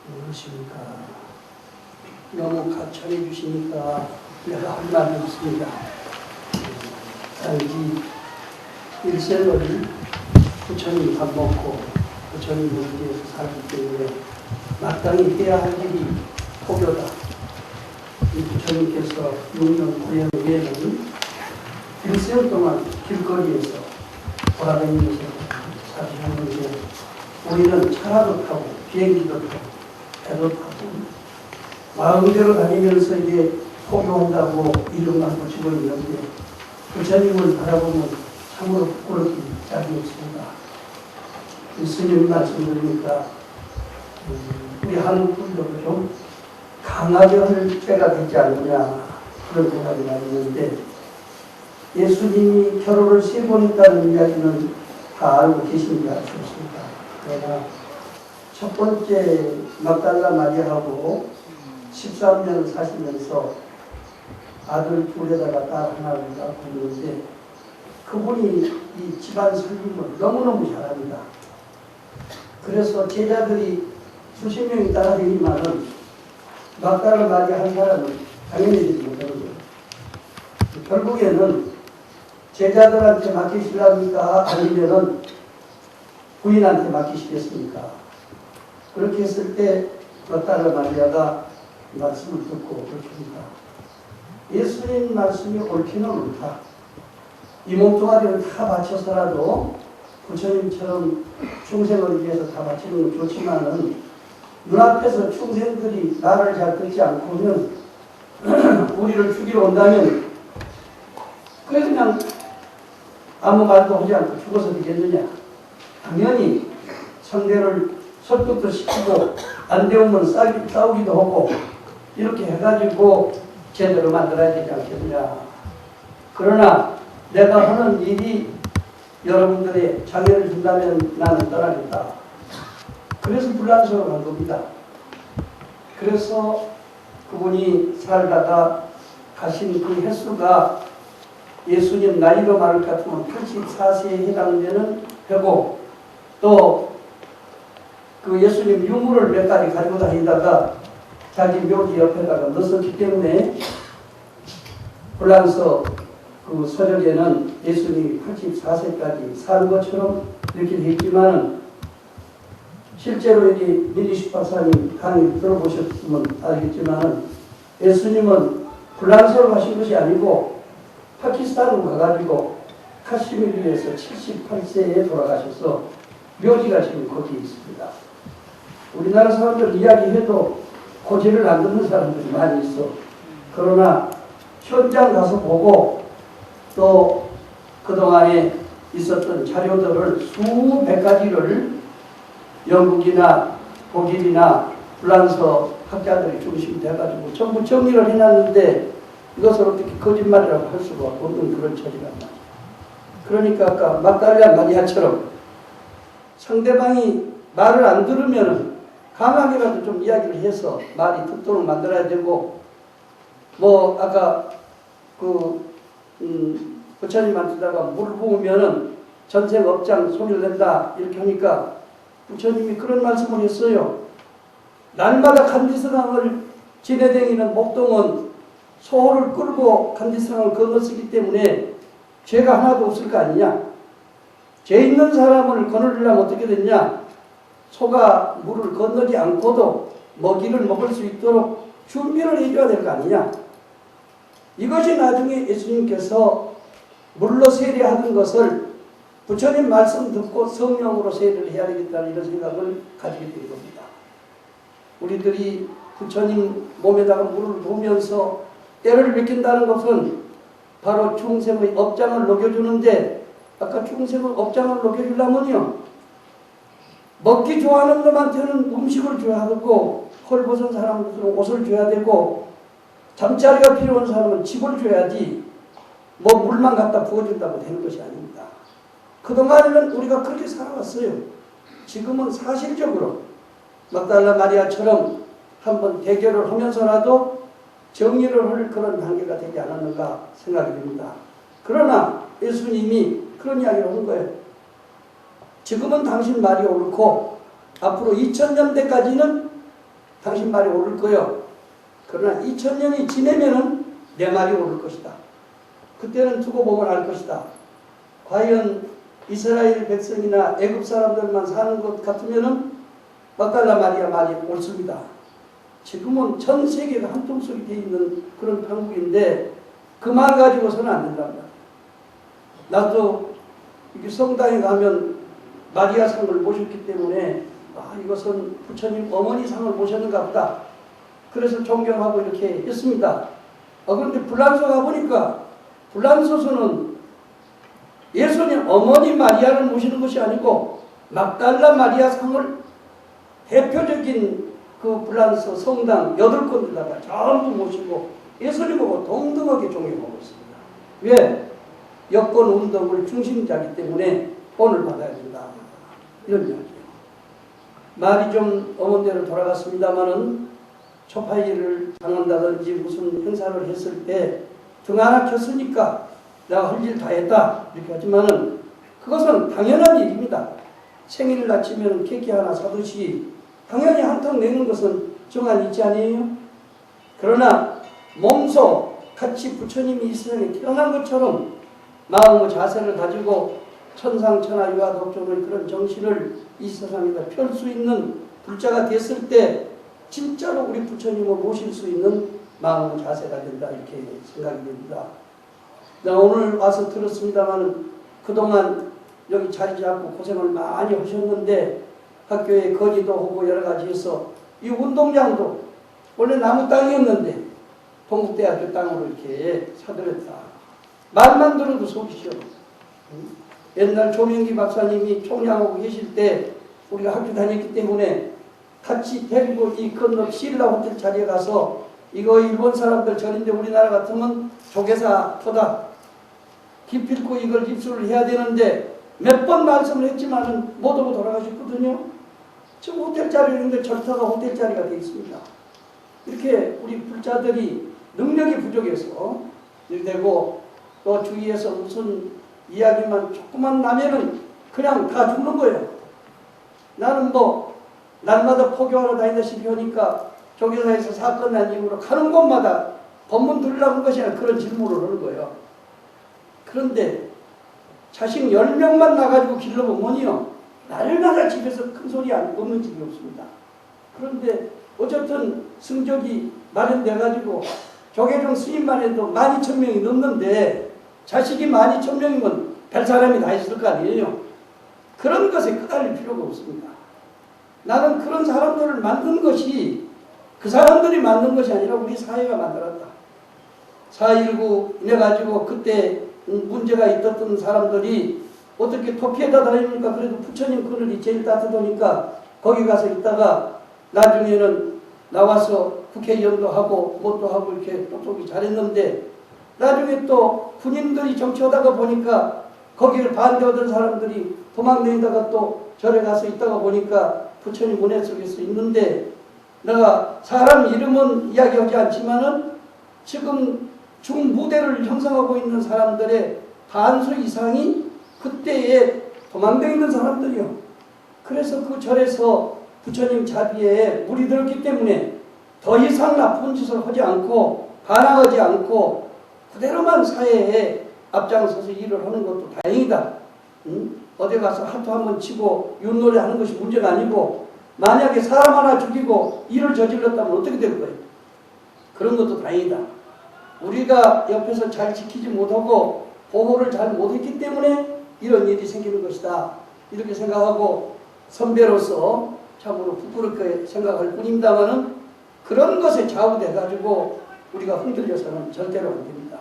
무엇입니까? 너무 가천해 주시니까 내가 할 말이 없습니다. 단지 일생을 부처님 밥 먹고 부처님 문제에서 살기 때문에 마땅히 해야 할 일이 포교다. 이 부처님께서 6년 9년 후에는 일생 동안 길거리에서 돌아다니면서 사시하는데 우리는 차라도 타고 비행기도 타고 배도 타고 마음대로 다니면서 이제 포교한다고 이름만 붙이고 있는데 부처님을 바라보면 참으로 부끄럽기 짝이 없습니다. 이 스님 말씀 들으니까 우리 한국 분들도 좀 강하게 할 때가 되지 않느냐 그런 생각이 나는데 예수님이 결혼을 3번 했다는 이야기는 다 알고 계신지 알 수 없습니다. 그러나 첫 번째 막달라 마리아하고 13년 사시면서 아들 둘에다가 딸 하나를 낳고 있는데 그분이 이 집안 살림을 너무너무 잘합니다. 그래서 제자들이 수십 명이 따라다니지만은 막달라 마리아 한 사람은 당연히 되지 못하는 거예요. 결국에는 제자들한테 맡기시랍니까? 아니면은 부인한테 맡기시겠습니까? 그렇게 했을 때 막달라 마리아가 말씀을 듣고 그렇습니다. 예수님 말씀이 옳기는 옳다. 이 몸뚱아리를 다 바쳐서라도 부처님처럼 충생을 위해서 다 바치는 건 좋지만은 눈앞에서 충생들이 나를 잘 듣지 않고는 우리를 죽이러 온다면 그냥 아무 말도 하지 않고 죽어서 되겠느냐. 당연히 상대를 설득도 시키고 안 되면 싸우기도 하고 이렇게 해가지고 제대로 만들어야 되지 않겠느냐. 그러나 내가 하는 일이 여러분들의 장애를 준다면 나는 떠나겠다. 그래서 불란서로 간 겁니다. 그래서 그분이 살다가 가신 그 횟수가 예수님 나이로 말할 것 같으면 84세에 해당되는 해고 또 그 예수님 유물을 몇 가지 가지고 다니다가 자기 묘지 옆에다가 넣었기 때문에 불란서 그 서적에는 예수님이 84세까지 산 것처럼 이렇게 되어 있지만은 실제로 여기 민희식 박사님 강의 들어보셨으면 알겠지만은 예수님은 불란서로 가신 것이 아니고 파키스탄으로 가가지고 카시미르에서 78세에 돌아가셔서 묘지가 지금 거기에 있습니다. 우리나라 사람들 이야기해도 고지를 안 듣는 사람들이 많이 있어. 그러나 현장 가서 보고 또 그동안에 있었던 자료들을 수백 가지를 영국이나 독일이나 프랑스 학자들이 중심이 돼가지고 전부 정리를 해놨는데 이것을 어떻게 거짓말이라고 할 수가 없는 그런 처지가 나요. 그러니까 아까 막달라 마리아처럼 상대방이 말을 안 들으면 강하게라도 좀 이야기를 해서 말이 듣도록 만들어야 되고 뭐 아까 부처님한테다가 물을 부으면은 전생 업장 소리를 낸다 이렇게 하니까 부처님이 그런 말씀을 했어요. 날마다 간디스강을 지내다니는 목동은 소호를 끌고 간디스강을 건너쓰기 때문에 죄가 하나도 없을 거 아니냐. 죄 있는 사람을 거느리려면 어떻게 됐냐. 소가 물을 건너지 않고도 먹이를 먹을 수 있도록 준비를 해줘야 될 거 아니냐. 이것이 나중에 예수님께서 물로 세례하는 것을 부처님 말씀 듣고 성령으로 세례를 해야 되겠다는 이런 생각을 가지게 된 겁니다. 우리들이 부처님 몸에다가 물을 부으면서 때를 맡긴다는 것은 바로 충생의 업장을 녹여주는데 아까 충생의 업장을 녹여주려면요. 먹기 좋아하는 놈한테는 음식을 줘야 되고 헐벗은 사람들은 옷을 줘야 되고 잠자리가 필요한 사람은 집을 줘야지 뭐 물만 갖다 부어준다고 되는 것이 아닙니다. 그동안에는 우리가 그렇게 살아왔어요. 지금은 사실적으로 막달라 마리아처럼 한번 대결을 하면서라도 정리를 할 그런 단계가 되지 않았는가 생각이 듭니다. 그러나 예수님이 그런 이야기를 한 거예요. 지금은 당신 말이 옳고 앞으로 2000년대까지는 당신 말이 옳을 거요. 그러나 2000년이 지내면은 내 말이 옳을 것이다. 그때는 두고 보면 알 것이다. 과연 이스라엘 백성이나 애굽 사람들만 사는 것 같으면은 막달라 마리아 말이 옳습니다. 지금은 전 세계가 한통속이 되어 있는 그런 한국인데 그 말 가지고서는 안 된단 말이야. 나도 이렇게 성당에 가면 마리아 상을 모셨기 때문에 이것은 부처님 어머니 상을 모셨는가 보다. 그래서 존경하고 이렇게 했습니다. 그런데 불란서 가보니까 불란서서는 예수님 어머니 마리아를 모시는 것이 아니고 막달라 마리아 상을 대표적인 그 불란서 성당 8군데다가 전부 모시고 예수님 보고 동등하게 존경하고 있습니다. 왜? 여권 운동을 중심자이기 때문에 본을 받아야 된다. 이런 이야기예요. 말이 좀 어머니대로 돌아갔습니다마는 초파이를 당한다든지 무슨 행사를 했을 때 등 하나 켰으니까 내가 할 일 다 했다 이렇게 하지만은 그것은 당연한 일입니다. 생일을 낮추면 케이크 하나 사듯이 당연히 한턱 내는 것은 정한 있지 아니에요? 그러나 몸소 같이 부처님이 이 세상에 태어난 것처럼 마음의 자세를 가지고 천상천하 유아독존의 그런 정신을 이 세상에다 펼 수 있는 불자가 됐을 때 진짜로 우리 부처님을 모실 수 있는 마음의 자세가 된다 이렇게 생각이 됩니다. 내가 오늘 와서 들었습니다만 그동안 여기 자리 잡고 고생을 많이 하셨는데 학교에 건의도 하고 여러 가지 해서 이 운동장도 원래 나무 땅이었는데 동국대학교 땅으로 이렇게 사들였다. 말만 들어도 속이 시원해. 옛날 조명기 박사님이 총장하고 계실 때 우리가 학교 다녔기 때문에 같이 데리고 이 건너 신라 호텔 자리에 가서 이거 일본 사람들 절인데 우리나라 같으면 조개사 터다. 기필코 이걸 입수를 해야 되는데 몇 번 말씀을 했지만은 못 오고 돌아가셨거든요. 지금 호텔 자리인데 절터가 호텔 자리가 되어 있습니다. 이렇게 우리 불자들이 능력이 부족해서 이렇게 되고 또 주위에서 무슨 이야기만 조금만 나면은 그냥 다 죽는 거예요. 나는 뭐 날마다 포교하러 다니다시피 하니까 조계사에서 사건 난 이후로 가는 곳마다 법문 들으라는 것이 아니라 그런 질문을 하는 거예요. 그런데 자식 10명만 나가지고 길러보면요 날마다 집에서 큰 소리 안 없는 집이 없습니다. 그런데 어쨌든 성적이 마련돼가지고 조계종 스님만 해도 12,000명이 넘는데 자식이 12,000명이면 별 사람이 다 있을 거 아니에요. 그런 것에 끄달릴 필요가 없습니다. 나는 그런 사람들을 만든 것이 그 사람들이 만든 것이 아니라 우리 사회가 만들었다. 4.19 이래가지고 그때 문제가 있었던 사람들이 어떻게 토피에다 다닙니까? 그래도 부처님 그늘이 제일 따뜻하니까 거기 가서 있다가 나중에는 나와서 국회의원도 하고 뭣도 하고 이렇게 똑똑히 잘했는데 나중에 또 군인들이 정치하다가 보니까 거기를 반대하던 사람들이 도망다니다가 또 절에 가서 있다가 보니까 부처님 은혜 속에서 있는데 내가 사람 이름은 이야기하지 않지만은 지금 중무대를 형성하고 있는 사람들의 반수 이상이 그때에 도망다니는 있는 사람들이요. 그래서 그 절에서 부처님 자비에 물이 들었기 때문에 더 이상 나쁜 짓을 하지 않고 반항하지 않고 그대로만 사회에 앞장서서 일을 하는 것도 다행이다. 어디 가서 하트 한번 치고 윷놀이 하는 것이 문제가 아니고 만약에 사람 하나 죽이고 일을 저질렀다면 어떻게 될 거예요? 그런 것도 다행이다. 우리가 옆에서 잘 지키지 못하고 보호를 잘 못했기 때문에 이런 일이 생기는 것이다. 이렇게 생각하고 선배로서 참으로 부끄럽게 생각할 뿐입니다만은 그런 것에 좌우돼가지고 우리가 흔들려서는 절대로 안 됩니다.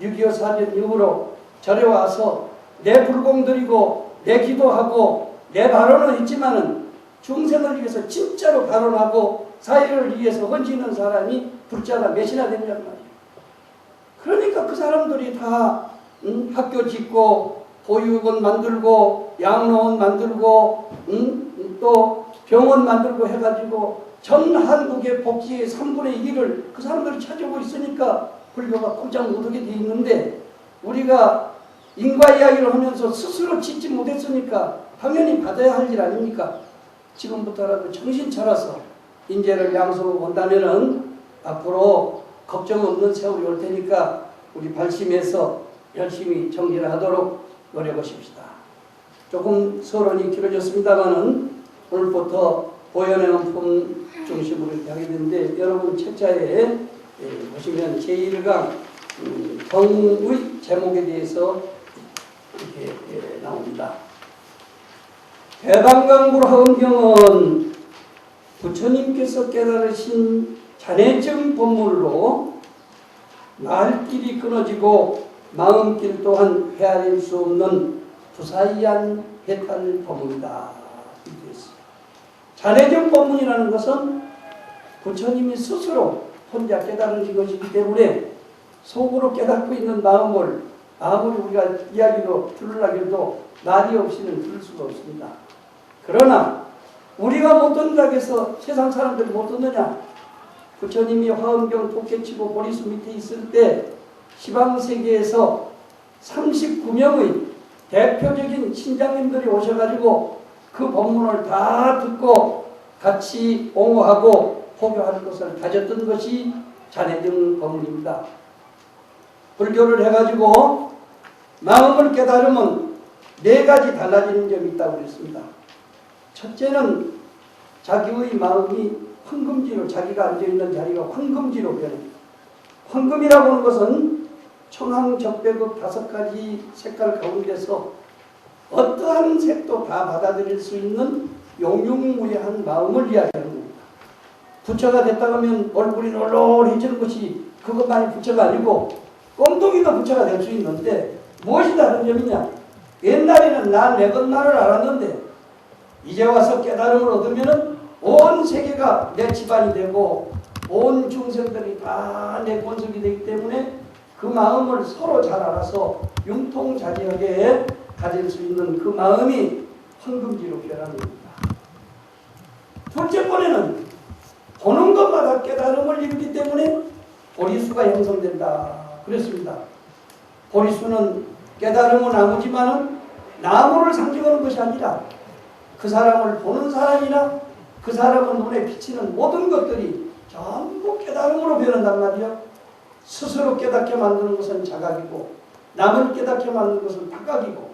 6.25 사전 이후로 절에 와서 내 불공 드리고 내 기도하고 내 발언은 있지만은 중생을 위해서 진짜로 발언하고 사회를 위해서 헌신하는 사람이 불자가 몇이나 되냐는 말이에요. 그러니까 그 사람들이 다 학교 짓고 보육원 만들고 양로원 만들고 또 병원 만들고 해가지고 전 한국의 복지의 3분의 1을 그 사람들이 차지하고 있으니까 불교가 꼼짝 못하게 돼 있는데 우리가 인과 이야기를 하면서 스스로 짓지 못했으니까 당연히 받아야 할 일 아닙니까? 지금부터라도 정신 차려서 인재를 양성하고 온다면은 앞으로 걱정 없는 세월이 올 테니까 우리 발심해서 열심히 정진하도록 노력하십시다. 조금 서론이 길어졌습니다만은 오늘부터 보현행품 중심으로 하게 되는데 여러분 책자에 보시면 제1강 경의 제목에 대해서 이렇게 나옵니다. 대방강불 화엄경은 부처님께서 깨달으신 잔해증 법문으로 말길이 끊어지고 마음길 또한 헤아릴 수 없는 부사이한 해탈 법문이다. 잔해증 법문이라는 것은 부처님이 스스로 혼자 깨달으신 것이기 때문에 속으로 깨닫고 있는 마음을 아무리 우리가 이야기로 들으려고 해도 말이 없이는 들을 수가 없습니다. 그러나 우리가 못 듣는다고 해서 세상 사람들이 못 듣느냐? 부처님이 화엄경 독해치고 보리수 밑에 있을 때 시방세계에서 39명의 대표적인 신장님들이 오셔가지고 그 법문을 다 듣고 같이 옹호하고 포교하는 것을 가졌던 것이 잔해증 법문입니다. 불교를 해가지고 마음을 깨달으면 4가지 달라지는 점이 있다고 그랬습니다. 첫째는 자기의 마음이 황금지로, 자기가 앉아있는 자리가 황금지로 변합니다. 황금이라고 하는 것은 청황적백의 5가지 색깔 가운데서 어떠한 색도 다 받아들일 수 있는 용융무예한 마음을 이야기하는 겁니다. 부처가 됐다 하면 얼굴이 널널해지는 것이 그것만이 부처가 아니고 꼼둥이도 부처가 될 수 있는데 무엇이 다른 점이냐? 옛날에는 나 내 것만을 알았는데 이제 와서 깨달음을 얻으면 온 세계가 내 집안이 되고 온 중생들이 다 내 권속이 되기 때문에 그 마음을 서로 잘 알아서 융통자지하게 가질 수 있는 그 마음이 황금지로 변하는 겁니다. 둘째 번에는 보는 것마다 깨달음을 이루기 때문에 보리수가 형성된다 그랬습니다. 보리수는 깨달음은 나무지만은 나무를 상징하는 것이 아니라 그 사람을 보는 사람이나 그 사람의 눈에 비치는 모든 것들이 전부 깨달음으로 변한단 말이야. 스스로 깨닫게 만드는 것은 자각이고 남을 깨닫게 만드는 것은 타각이고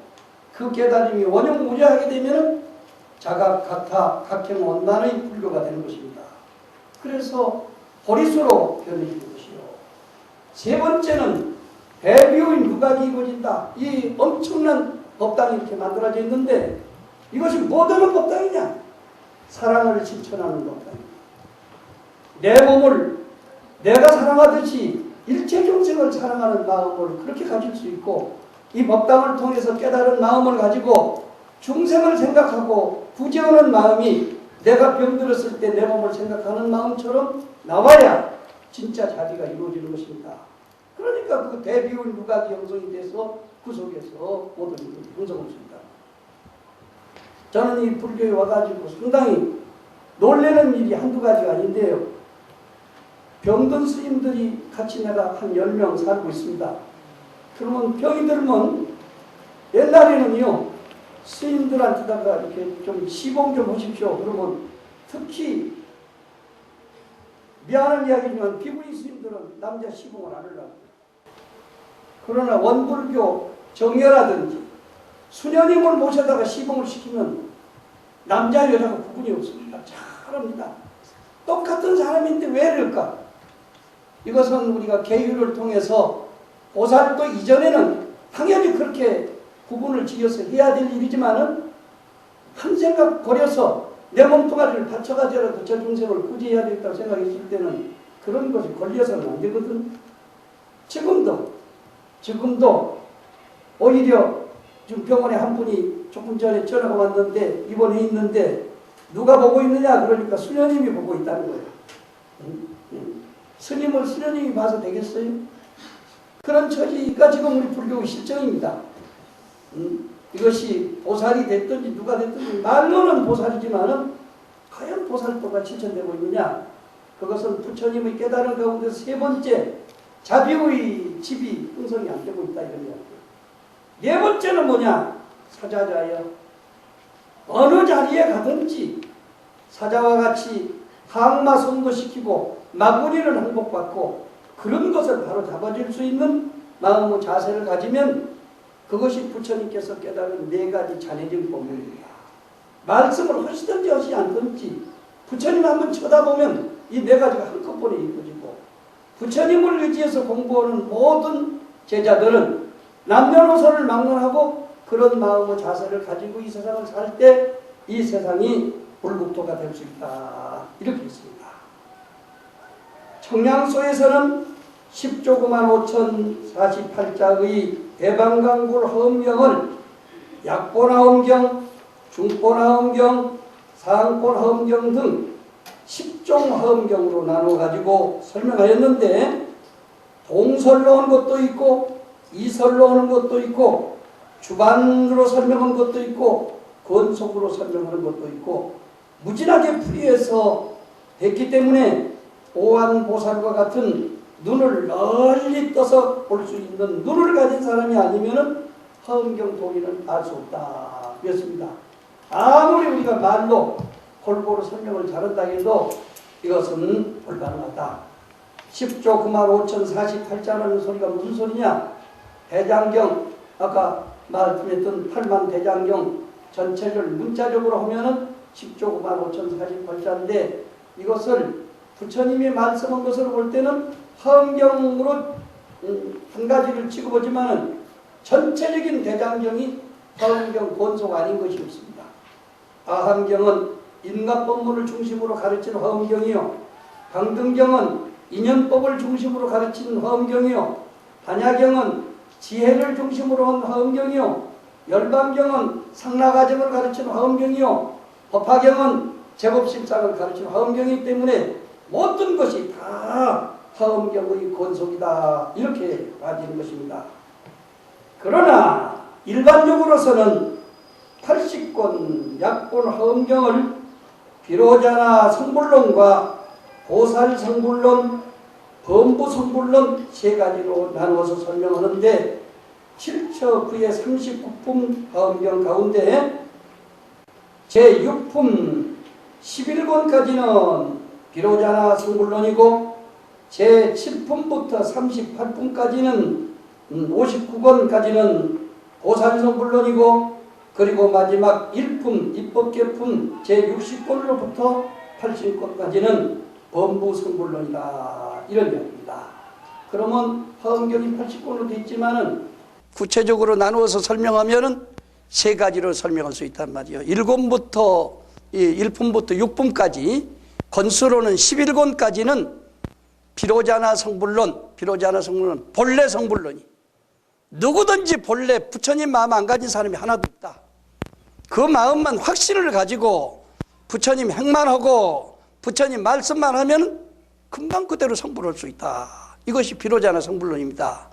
그 깨달음이 원형무죄하게 되면 자각, 각타, 각형, 원단의 불교가 되는 것입니다. 그래서 보리수로 변해지는 것이요. 세 번째는 대비의 누각이 이루어진다. 이 엄청난 법당이 이렇게 만들어져 있는데 이것이 뭐 되는 법당이냐? 사랑을 실천하는 법당입니다. 내 몸을 내가 사랑하듯이 일체众生을 사랑하는 마음을 그렇게 가질 수 있고 이 법당을 통해서 깨달은 마음을 가지고 중생을 생각하고 구제하는 마음이 내가 병들었을 때 내 몸을 생각하는 마음처럼 나와야 진짜 자비가 이루어지는 것입니다. 그러니까 그 대비의 누각이 형성이 돼서 그 속에서 모든 것을 형성할 수 있다. 저는 이 불교에 와가지고 상당히 놀라는 일이 한두 가지가 아닌데요. 병든 스님들이 같이 내가 한 10명 살고 있습니다. 그러면 병이 들면 옛날에는요 스님들한테다가 이렇게 좀 시봉 좀 하십시오. 그러면 특히 미안한 이야기지만 비구니 스님들은 남자 시봉을 안 하려고. 그러나 원불교 정여라든지 수녀님을 모셔다가 시봉을 시키면 남자 여자가 구분이 없습니다. 잘합니다. 똑같은 사람인데 왜 이럴까? 이것은 우리가 계율을 통해서 보살도 이전에는 당연히 그렇게 구분을 지어서 해야 될 일이지만은 한 생각 버려서 내 몸뚱아리를 바쳐가지고라도 저 중생을 구제해야 되겠다고 생각했을 때는 그런 것이 걸려서는 안 되거든. 지금도 오히려 지금 병원에 한 분이 조금 전에 전화가 왔는데 입원해 있는데 누가 보고 있느냐 그러니까 수녀님이 보고 있다는 거예요. 스님을 수녀님이 봐서 되겠어요? 그런 처지가 지금 우리 불교 실정입니다. 이것이 보살이 됐든지 누가 됐든지 말로는 보살이지만은 과연 보살도가 실천되고 있느냐? 그것은 부처님의 깨달은 가운데 세 번째 자비의 집이 형성이 안 되고 있다 이런 이야기예요. 네 번째는 뭐냐? 사자자여. 어느 자리에 가든지 사자와 같이 항마 성도시키고 마구니를 항복받고 그런 것을 바로 잡아줄 수 있는 마음의 자세를 가지면 그것이 부처님께서 깨달은 네 가지 잔해증 법문입니다. 말씀을 하시든지 하지 않든지 부처님 한번 쳐다보면 이 네 가지가 한꺼번에 이루어지고 부처님을 의지해서 공부하는 모든 제자들은 남녀노소를 막론하고 그런 마음의 자세를 가지고 이 세상을 살 때 이 세상이 불국토가 될 수 있다. 이렇게 했습니다. 청량소에서는 10조 9만 5,048자의 대방강불 허엄경을 약본화엄경, 중본화엄경, 상본화엄경 등 10종 화엄경으로 나눠가지고 설명하였는데 동설로 온 것도 있고 이설로 오는 것도 있고 주반으로 설명한 것도 있고 건속으로 설명하는 것도 있고 무진하게 풀이해서 했기 때문에 오한보살과 같은 눈을 널리 떠서 볼 수 있는 눈을 가진 사람이 아니면 화엄경 도리는 알 수 없다 그랬습니다. 아무리 우리가 말로 골고루 설명을 잘한다 해도 이것은 불가능하다. 10조 9만 5,048자라는 소리가 무슨 소리냐? 대장경, 아까 말씀했던 8만 대장경 전체를 문자적으로 하면은 10조 9만 5,048자인데 이것을 부처님이 말씀한 것으로 볼 때는 화엄경으로 한 가지를 취급하지만은 전체적인 대장경이 화엄경 권속 아닌 것이 없습니다. 아함경은 인과법문을 중심으로 가르친 화엄경이요, 강등경은 인연법을 중심으로 가르친 화엄경이요, 반야경은 지혜를 중심으로 한 화엄경이요, 열반경은 상락아정을 가르친 화엄경이요, 법화경은 제법실상을 가르친 화엄경이기 때문에 모든 것이 다 화엄경의 권속이다 이렇게 봐지는 것입니다. 그러나 일반적으로서는 80권 약본 화엄경을 비로자나 성불론과 보살 성불론, 범부 성불론 세 가지로 나누어서 설명하는데 7처 9의 39품 화엄경 가운데 제6품 11권까지는 비로자나 성불론이고 제7품부터 38품까지는 59권까지는 보살성불론이고 그리고 마지막 1품 입법계품 제60권으로부터 80권까지는 범부성불론이다 이런 이야기입니다. 그러면 화엄경이 80권으로 되어 있지만은 구체적으로 나누어서 설명하면은 세 가지로 설명할 수 있단 말이에요. 1권부터 1품부터 6품까지 권수로는 11권까지는 비로자나 성불론, 본래 성불론이 누구든지 본래 부처님 마음 안 가진 사람이 하나도 없다. 그 마음만 확신을 가지고 부처님 행만 하고 부처님 말씀만 하면 금방 그대로 성불할 수 있다. 이것이 비로자나 성불론입니다.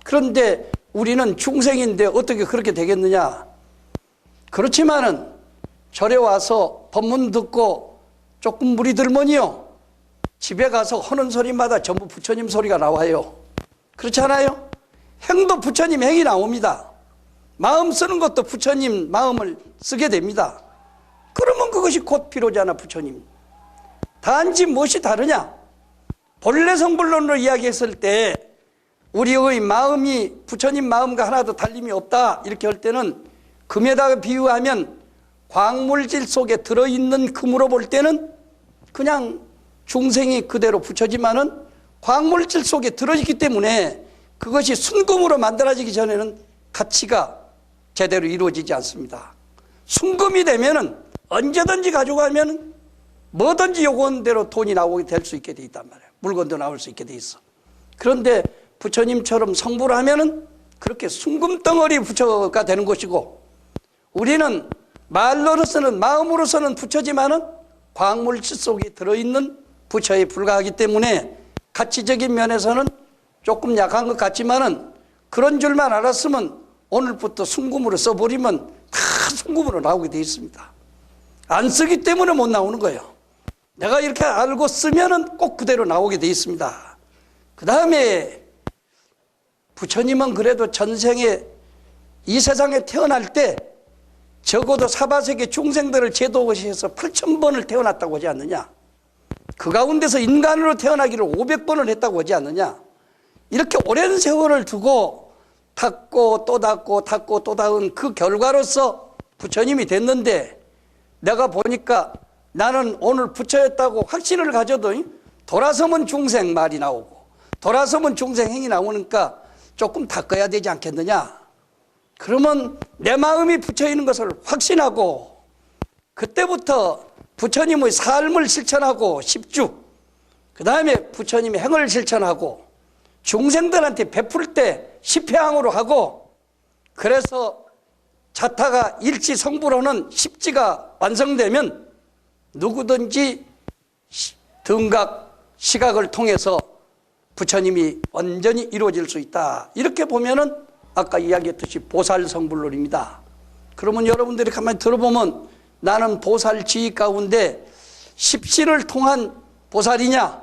그런데 우리는 중생인데 어떻게 그렇게 되겠느냐? 그렇지만은 절에 와서 법문 듣고 조금 무리 들면요 집에 가서 하는 소리마다 전부 부처님 소리가 나와요. 그렇지 않아요? 행도 부처님 행이 나옵니다. 마음 쓰는 것도 부처님 마음을 쓰게 됩니다. 그러면 그것이 곧 비로자나 부처님. 단지 무엇이 다르냐? 본래 성불론으로 이야기했을 때 우리의 마음이 부처님 마음과 하나도 달림이 없다 이렇게 할 때는 금에다가 비유하면 광물질 속에 들어있는 금으로 볼 때는 그냥 중생이 그대로 붙여지만은 광물질 속에 들어있기 때문에 그것이 순금으로 만들어지기 전에는 가치가 제대로 이루어지지 않습니다. 순금이 되면은 언제든지 가져가면은 뭐든지 요구한 대로 돈이 나오게 될 수 있게 돼 있단 말이에요. 물건도 나올 수 있게 돼 있어. 그런데 부처님처럼 성불을 하면은 그렇게 순금덩어리 부처가 되는 것이고 우리는 말로서는 마음으로서는 부처지만은 광물질 속에 들어있는 부처에 불과하기 때문에 가치적인 면에서는 조금 약한 것 같지만은 그런 줄만 알았으면 오늘부터 순금으로 써버리면 다 순금으로 나오게 되어 있습니다. 안 쓰기 때문에 못 나오는 거예요. 내가 이렇게 알고 쓰면은 꼭 그대로 나오게 되어 있습니다. 그 다음에 부처님은 그래도 전생에 이 세상에 태어날 때 적어도 사바세계 중생들을 제도하셔서 8,000번을 태어났다고 하지 않느냐? 그 가운데서 인간으로 태어나기를 500번을 했다고 하지 않느냐. 이렇게 오랜 세월을 두고 닦고 또 닦고 닦고 또 닦은 그 결과로서 부처님이 됐는데, 내가 보니까 나는 오늘 부처였다고 확신을 가져도 돌아서면 중생 말이 나오고 돌아서면 중생행이 나오니까 조금 닦아야 되지 않겠느냐. 그러면 내 마음이 부처 있는 것을 확신하고 그때부터 부처님의 삶을 실천하고 10주, 그 다음에 부처님의 행을 실천하고 중생들한테 베풀 때 10회항으로 하고, 그래서 자타가 일지성불하는 10지가 완성되면 누구든지 등각, 시각을 통해서 부처님이 완전히 이루어질 수 있다. 이렇게 보면은 아까 이야기했듯이 보살성불론입니다. 그러면 여러분들이 가만히 들어보면 나는 보살지위 가운데 십시를 통한 보살이냐,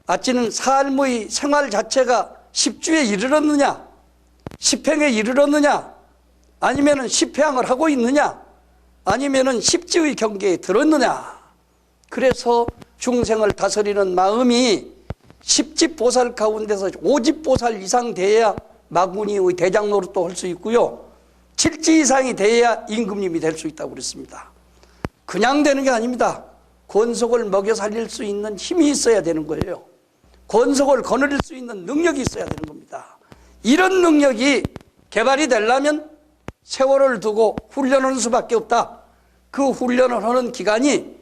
아찌는 삶의 생활 자체가 십주에 이르렀느냐, 십행에 이르렀느냐, 아니면은 십회항을 하고 있느냐, 아니면은 십지의 경계에 들었느냐. 그래서 중생을 다스리는 마음이 십지보살 가운데서 오집보살 이상 돼야 마구니의 대장 노릇도 할 수 있고요, 7지 이상이 돼야 임금님이 될 수 있다고 그랬습니다. 그냥 되는 게 아닙니다. 권속을 먹여 살릴 수 있는 힘이 있어야 되는 거예요. 권속을 거느릴 수 있는 능력이 있어야 되는 겁니다. 이런 능력이 개발이 되려면 세월을 두고 훈련하는 수밖에 없다. 그 훈련을 하는 기간이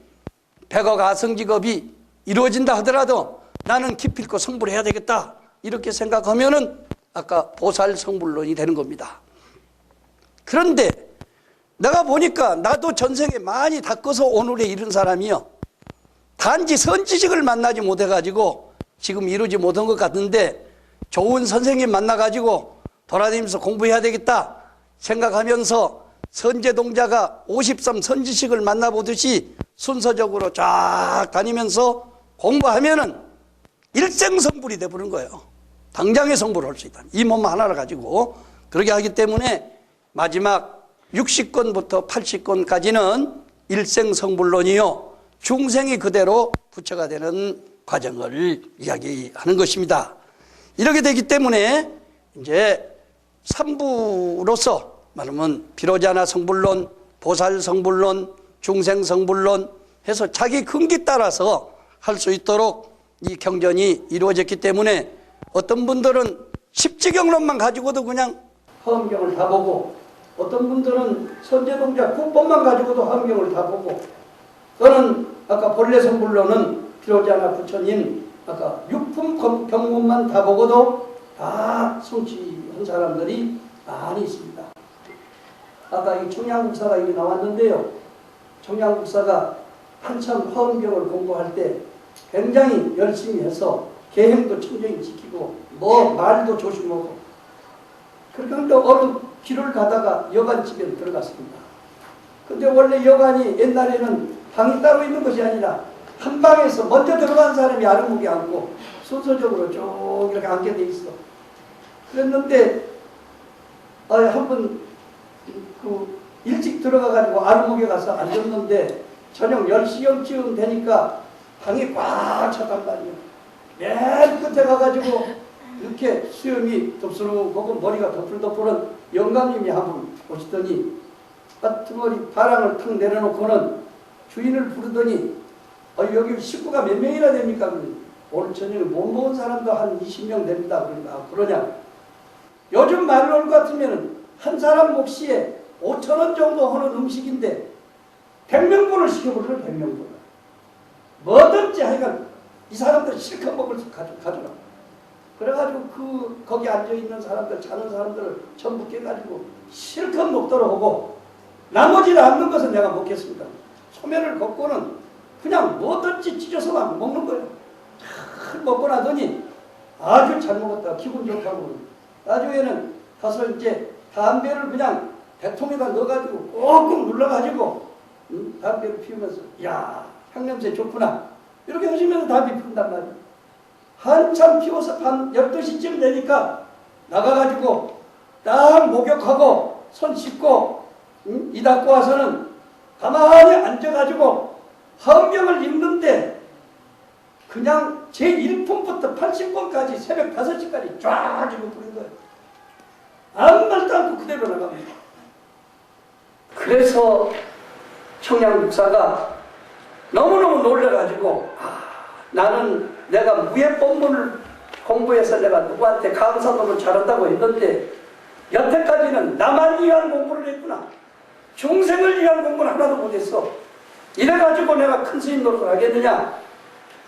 100억 아성직업이 이루어진다 하더라도 나는 기필코 성불을 해야 되겠다, 이렇게 생각하면은 아까 보살성불론이 되는 겁니다. 그런데 내가 보니까 나도 전생에 많이 닦아서 오늘에 이른 사람이요, 단지 선지식을 만나지 못해가지고 지금 이루지 못한 것 같은데, 좋은 선생님 만나가지고 돌아다니면서 공부해야 되겠다 생각하면서 선제동자가 53 선지식을 만나보듯이 순서적으로 쫙 다니면서 공부하면은 일생성불이 되버린 거예요. 당장에 성불을 할 수 있다. 이 몸 하나를 가지고. 그렇게 하기 때문에 마지막 60권부터 80권까지는 일생성불론이요, 중생이 그대로 부처가 되는 과정을 이야기하는 것입니다. 이렇게 되기 때문에 이제 3부로서 말하면 비로자나 성불론, 보살성불론, 중생성불론 해서 자기 근기 따라서 할 수 있도록 이 경전이 이루어졌기 때문에 어떤 분들은 십지경론만 가지고도 그냥 화엄경을 다 보고, 어떤 분들은 선제동자 국법만 가지고도 화엄경을 다 보고, 또는 아까 본래 성불론은 비로자나 부처님 아까 육품 경문만 다 보고도 다 성취한 사람들이 많이 있습니다. 아까 이 청양국사가 여기 나왔는데요, 청양국사가 한참 화엄경을 공부할 때 굉장히 열심히 해서 계행도 청정히 지키고 말도 조심하고, 그런데 어느 길을 가다가 여관집에 들어갔습니다. 근데 원래 여관이 옛날에는 방이 따로 있는 것이 아니라 한 방에서 먼저 들어간 사람이 아랫목에 앉고 순서적으로 쭉 이렇게 앉게 돼 있어. 그랬는데 한번 일찍 들어가가지고 아랫목에 가서 앉았는데 저녁 10시경쯤 되니까 방이 꽉 찼단 말이에요. 맨 끝에 가가지고 이렇게 수염이 덥수룩하고 머리가 덮불덮불한 영감님이 한 분 오시더니 끄머리 바람을 탁 내려놓고는 주인을 부르더니 여기 식구가 몇 명이나 됩니까? 오늘 저녁에 못 먹은 사람도 한 20명 됩니다. 그러니까 그러냐? 요즘 말로 올 것 같으면 한 사람 몫이에 5,000원 정도 하는 음식인데 100명분을 시켜버려요. 100명분을. 뭐든지 하여간 이 사람들 실컷 먹을 수 가져라. 그래가지고 거기 앉아있는 사람들, 자는 사람들을 전부 깨가지고 실컷 먹도록 하고, 나머지 남는 것은 내가 먹겠습니다. 소매를 걷고는 그냥 뭐든지 찢어서만 먹는 거예요. 잘 먹고 나더니 아주 잘 먹었다, 기분 좋다고. 나중에는 가서 이제 담배를 그냥 대통에다 넣어가지고 꾹꾹 눌러가지고 담배를 피우면서 야, 향냄새 좋구나, 이렇게 하시면서 담배 피운단 말이에요. 한참 피워서 밤 12시쯤 되니까 나가가지고 딱 목욕하고 손 씻고 이 닦고 와서는 가만히 앉아가지고 화엄경을 읽는데 그냥 제1품부터 80번까지 새벽 5시까지 쫙 지고 부른 거예요. 아무 말도 않고 그대로 나갑니다. 그래서 청량국사가 너무너무 놀래가지고 나는 내가 무예법문을 공부해서 내가 누구한테 강사도를 잘한다고 했는데 여태까지는 나만 위한 공부를 했구나. 중생을 위한 공부는 하나도 못했어. 이래가지고 내가 큰 스님 노릇을 하겠느냐.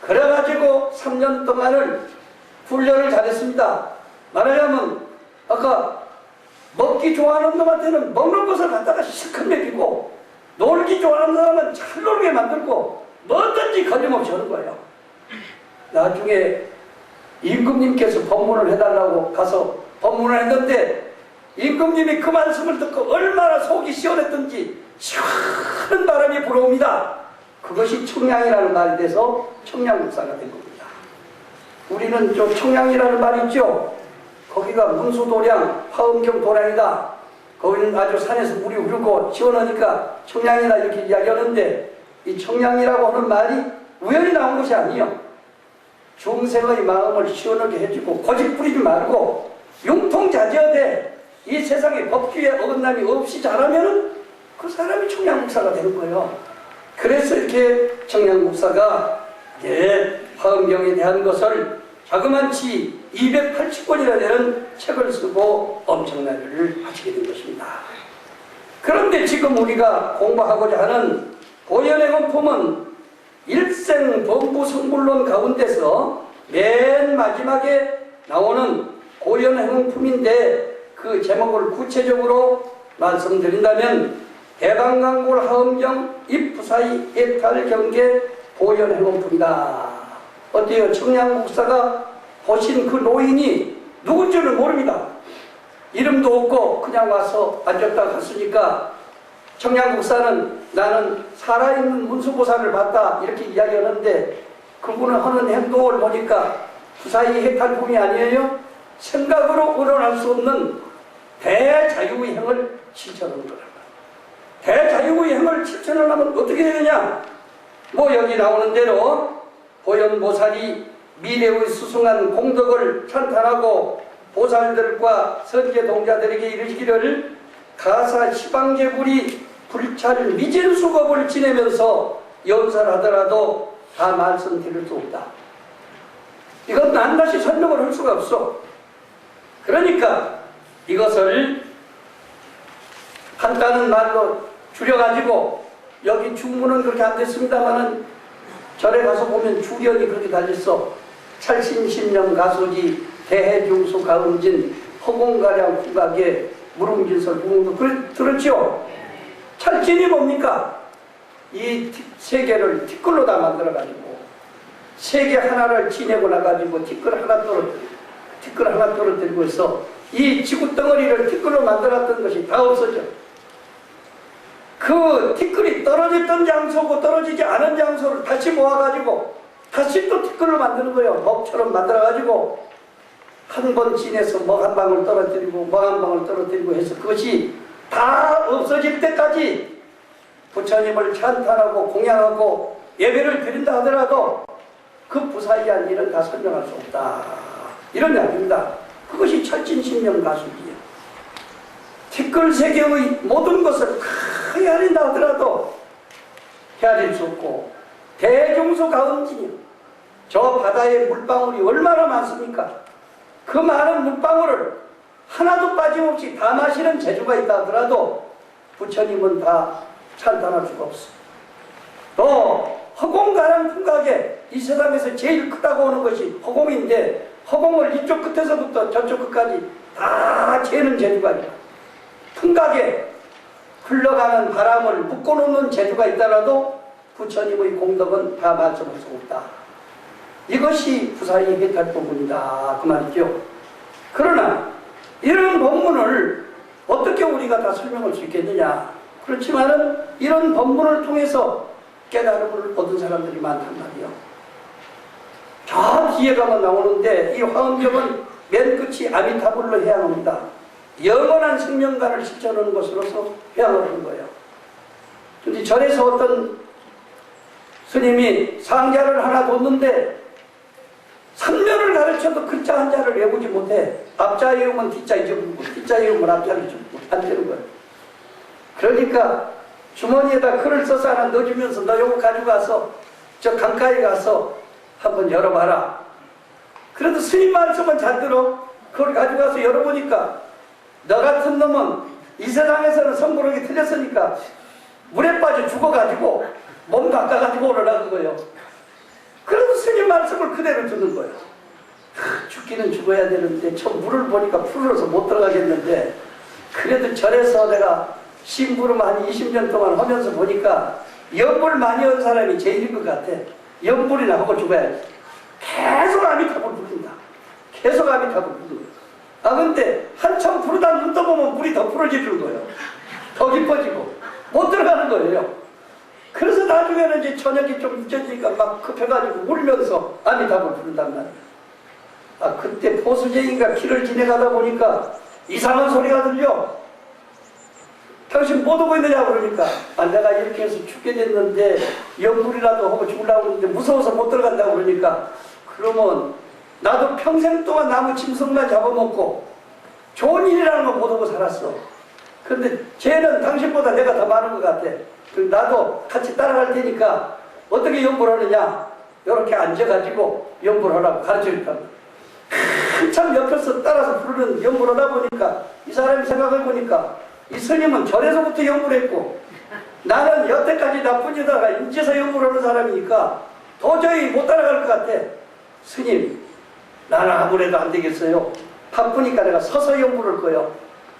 그래가지고 3년 동안을 훈련을 잘했습니다. 말하자면 아까 먹기 좋아하는 놈한테는 먹는 것을 갖다가 실컷 먹이고 놀기 좋아하는 사람은 잘 놀게 만들고 뭐든지 거림없이 하는 거예요. 나중에 임금님께서 법문을 해달라고 가서 법문을 했는데 임금님이 그 말씀을 듣고 얼마나 속이 시원했던지 시원한 바람이 불어옵니다. 그것이 청량이라는 말이 돼서 청량국사가 된 겁니다. 우리는 저 청량이라는 말이 있죠. 거기가 문수도량, 화엄경 도량이다. 거기는 아주 산에서 물이 흐르고 시원하니까 청량이다 이렇게 이야기하는데 이 청량이라고 하는 말이 우연히 나온 것이 아니에요. 중생의 마음을 시원하게 해주고 고집 부리지 말고 융통자제하되 이 세상에 법규에 어긋남이 없이 잘하면 그 사람이 청량국사가 되는 거예요. 그래서 이렇게 청량국사가 화엄경에 대한 것을 자그만치 280권이나 되는 책을 쓰고 엄청난 일을 하시게 된 것입니다. 그런데 지금 우리가 공부하고자 하는 보현행원품은 일생범부성불론 가운데서 맨 마지막에 나오는 보현행원품인데 그 제목을 구체적으로 말씀드린다면 대방강골 하엄경 입부사의 예탈경계 보현행원품이다. 어때요? 청량국사가 보신 그 노인이 누군지는 모릅니다. 이름도 없고 그냥 와서 앉았다 갔으니까 청량국사는 나는 살아있는 문수보살을 봤다 이렇게 이야기하는데 그분은 하는 행동을 보니까 부사의 해탈품이 아니에요. 생각으로 우러날 수 없는 대자유의 행을 실천하는 거다. 대자유의 행을 실천하려면 어떻게 되느냐? 뭐 여기 나오는 대로 보현보살이 미래의 수승한 공덕을 찬탄하고 보살들과 선제동자들에게 이르시기를 가사 시방제불이 불찰 미진수겁을 지내면서 연설하더라도 다 말씀드릴 수 없다. 이건 낱낱이 설명을 할 수가 없어. 그러니까 이것을 간단한 말로 줄여가지고 여기 중문은 그렇게 안 됐습니다만은 절에 가서 보면 주련이 그렇게 달렸어. 찰신신령 가소지 대해중수 가음진 허공가량 후각에 무릉진설 부흥도 들었죠? 찰진이 뭡니까? 이 세계를 티끌로 다 만들어가지고 세계 하나를 지내고 나가지고 티끌 하나 떨어뜨리고 있어. 이 지구 덩어리를 티끌로 만들었던 것이 다 없어져. 그 티끌이 떨어졌던 장소고 떨어지지 않은 장소를 다시 모아가지고 다시 또 티끌로 만드는 거예요. 목처럼 만들어가지고 한 번 지내서 뭐 한 방울 떨어뜨리고 뭐 한 방울 떨어뜨리고 해서 그것이 다 없어질 때까지 부처님을 찬탄하고 공양하고 예배를 드린다 하더라도 그 부사이한 일은 다 설명할 수 없다. 이런 이야기입니다. 그것이 찰진신명 가수기예요. 티끌 세계의 모든 것을 헤아린다 하더라도 헤아릴 수 없고 대중수 가음진이요. 저 바다의 물방울이 얼마나 많습니까? 그 많은 물방울을 하나도 빠짐없이 다 마시는 재주가 있다 하더라도 부처님은 다 찬탄할 수가 없어. 또 허공가량 풍각에 이 세상에서 제일 크다고 하는 것이 허공인데 허공을 이쪽 끝에서부터 저쪽 끝까지 다 재는 재주가 있다. 풍각에 흘러가는 바람을 묶어놓는 재주가 있더라도 부처님의 공덕은 다 말씀할 수 없다. 이것이 부사의 해탈 부분이다. 그 말이죠. 그러나 이런 법문을 어떻게 우리가 다 설명할 수 있겠느냐. 그렇지만은 이런 법문을 통해서 깨달음을 얻은 사람들이 많단 말이에요. 저 뒤에 가면 나오는데 이 화엄경은 맨 끝이 아미타불로 해양합니다. 영원한 생명관을 실천하는 것으로서 해양하는 거예요. 근데 절에서 어떤 스님이 상자를 하나 뒀는데 3년을 가르쳐도 글자 한자를 외우지 못해. 앞자 외우면 뒷자 잊어버리고 뒷자 외우면 앞자를 잊어버리고 안 되는 거예요. 그러니까 주머니에다 글을 써서 하나 넣어주면서 너 요거 가져가서 저 강가에 가서 한번 열어봐라. 그래도 스님 말씀은 잘 들어. 그걸 가져가서 열어보니까 너 같은 놈은 이 세상에서는 성부르기 틀렸으니까 물에 빠져 죽어가지고 몸 닦아가지고 오르라는 거예요. 그래도 스님 말씀을 그대로 듣는 거예요. 죽기는 죽어야 되는데 저 물을 보니까 풀어서 못 들어가겠는데 그래도 절에서 내가 심부름 한 20년 동안 하면서 보니까 연불 많이 한 사람이 제일인 것 같아. 연불이나 하고 죽어야지. 계속 아미타불 부른다. 계속 아미타불 부른다. 아 근데 한참 부르다 눈 떠보면 물이 더 풀어지는 거예요. 더 깊어지고 못 들어가는 거예요. 그래서 나중에는 이제 저녁이 좀 늦어지니까 막 급해가지고 울면서 아미타불 부른단 말이에요. 아 그때 보수쟁이가 길을 지나가다 보니까 이상한 소리가 들려. 당신 못 오고 있느냐 그러니까 아 내가 이렇게 해서 죽게 됐는데 연불이라도 하고 죽으려고 그러는데 무서워서 못 들어간다고 그러니까 그러면 나도 평생 동안 나무 짐승만 잡아먹고 좋은 일이라는 거 못하고 살았어. 근데 쟤는 당신보다 내가 더 많은 것 같아. 나도 같이 따라갈 테니까 어떻게 연불하느냐 이렇게 앉아가지고 연불하라고 가르쳐줬다. 한참 옆에서 따라서 부르는 연불하다 보니까 이 사람이 생각을 보니까 이 스님은 절에서부터 연불했고 나는 여태까지 나쁜 짓다가 인제서 연불하는 사람이니까 도저히 못 따라갈 것 같아. 스님 나는 아무래도 안 되겠어요. 바쁘니까 내가 서서 연불할 거예요.